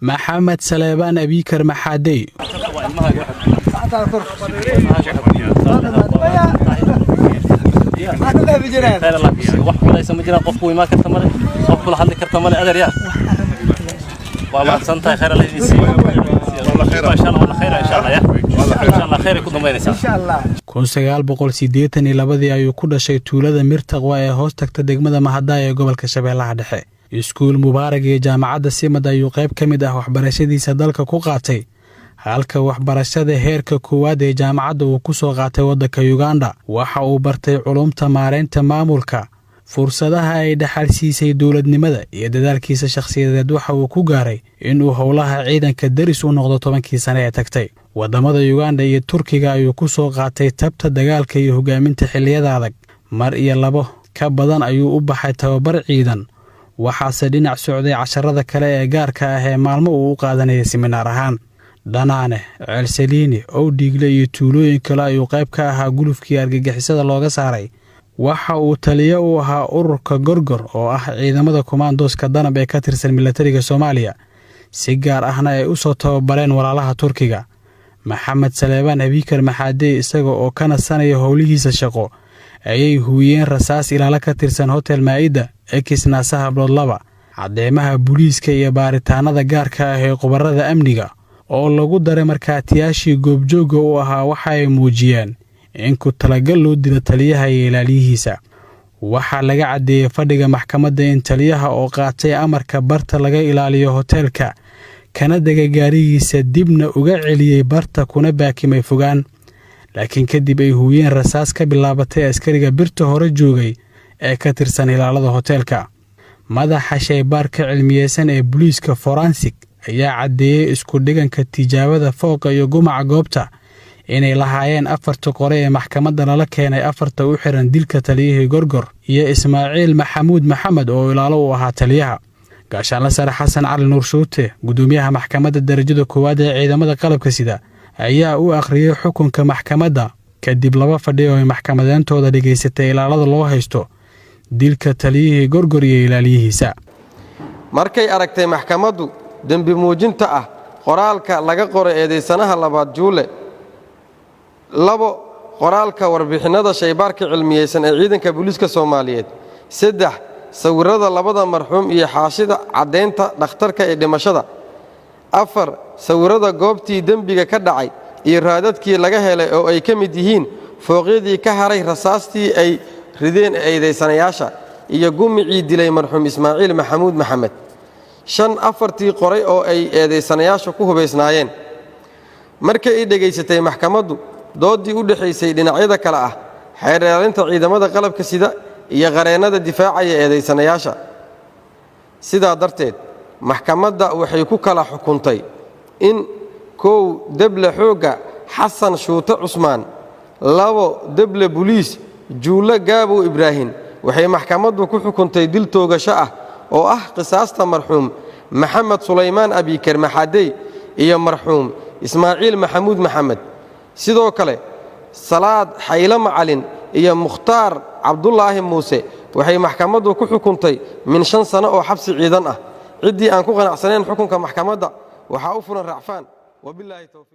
محمد سليمان أبيكر محادي والله سنتها خير الله يجزيك والله خير ان شاء الله والله خير ان شاء الله يا ان شاء الله خير يكون ضمينيسا ان شاء الله 1982 ayuu ku dhashay tuulada Mirtaqwa ee hoos tagta degmada Mahada ee gobolka Shabeellaha Dhexe iskuul Mubarak ee jaamacadda Simad ayuu qayb ka mid ah waxbarashadiisa dalka ku qaatay halka waxbarashada heerka koowaad ee jaamacadda uu ku soo qaatay waddanka Uganda waxa uu bartay culumta maareynta maamulka fursadaha ay dhaxalsiisay dawladnimada iyo dadaalkiisa shakhsiyadeed waxa uu ku gaaray inuu howlaha ciidanka daris u noqdo 10 sano ee tagtay wadamada Uganda iyo Turkiga ayuu ku soo qaatay tabta dagaalka iyo hogaaminta xilliyada adag mar iyo labo ka badan ayuu u baxay tababar ciidan waxaase dhinac socday casharada kale ee gaarka ah ee maalmo uu u qaadanayay seminar ahaan Danaane Ceelsaliini oo Dhiigle iyo tuulooyin kale ayuu qayb ka ahaa gulufkii argagixisada looga saaray waxa uu taliye u ahaa ururka Gorgor oo ah ciidamada commandoska danab ee ka tirsan militariga Soomaaliya si gaar ahna ay u soo tababareen walaalaha Turkiga Maxamed Saleebaan Abikar Maxaade isaga oo kana sanaya howlihiisa shaqo ayay huuyeen rasaas ilaala ka tirsan Hotel Maida ee Kisnaasaha Bloodlaba cadeemaha booliiska iyo baaritaanada gaarka ah ee qobarada amniga oo lagu daray markaatiyaashii goobjooga u ahaa waxa ay muujiyeen in ku talagal loo dilo taliyaha iyo ilaaliyihiisa waxa laga cadeeyay fadhiga maxkamadda in taliyaha oo qaatay amarka barta laga ilaaliyo hotelka kana daga gaarigiisa dibna uga celiyay barta kuna baakimay fogaan laakiin kadib ay huuyeen rasaas ka bilaabatay askariga birta hore joogay ee ka tirsan ilaalada hotelka madaxa shaybaarka cilmiyeysan ee booliiska forensic ayaa cadeeyay isku dhiganka tijaabada fooqa iyo gumaca goobta inay lahaayeen afarta qore ee maxkamadda lala keenay afarta u xiran dilka taliyihii Gorgor iyo Ismaaciil Maxamuud Maxamed oo ilaalo u ahaa taliyaha gaashaanle sare Xasan Cali Nuur Shuute gudoomiyaha maxkamadda darajada koowaad ee ciidamada qalabka sida ayaa u akhriyay xukunka maxkamadda kadib laba fadhi oo maxkamadeentooda dhigaysatay ilaalada loo haysto dilka taliyihii Gorgor iyo ilaaliyihiisa markay aragtay maxkamaddu dambi muujinta ah qoraalka laga qoray eedeysanaha labaad Juule labo qoraalka warbixinada shaybaarka cilmiyeysan ee ciidanka booliiska Soomaaliyeed saddex sawirada labada marxuum iyo xaashida cadeynta dhakhtarka ee dhimashada afar sawirada goobtii dambiga ka dhacay iyo raadadkii laga helay oo ay ka mid yihiin fooqyadii ka haray rasaastii ay rideen eedeysanayaasha iyo gumicii dilay marxuum Ismaaciil Maxamuud Maxamed shan afartii qoray oo ay eedeysanayaasha ku hubeysnaayeen markay ay dhageysatay maxkamaddu doodii u dhaxaysay dhinacyada kala ah xeeraarinta ciidamada qalabka sida iyo qareennada difaacaya eedeysanayaasha sidaa darteed maxkamadda waxay ku kala xukuntay in kow dable xooga Xasan Shuute Cusmaan labo dable booliis Juule Gaabo Ibraahin waxay maxkamaddu ku xukuntay dil toogasho ah oo ah qisaasta marxuum Maxamed Suleymaan Abikar Maxaade iyo marxuum Ismaaciil Maxamuud Maxamed sidoo kale Salaad Xayla Macalin iyo Mukhtaar Cabdullaahi Muuse waxay maxkamaddu ku xukuntay min 5 sano oo xabsi ciidan ah cidii aan ku qanacsanayn xukunka maxkamadda waxa u furan racfaan wabillahi tawfiiq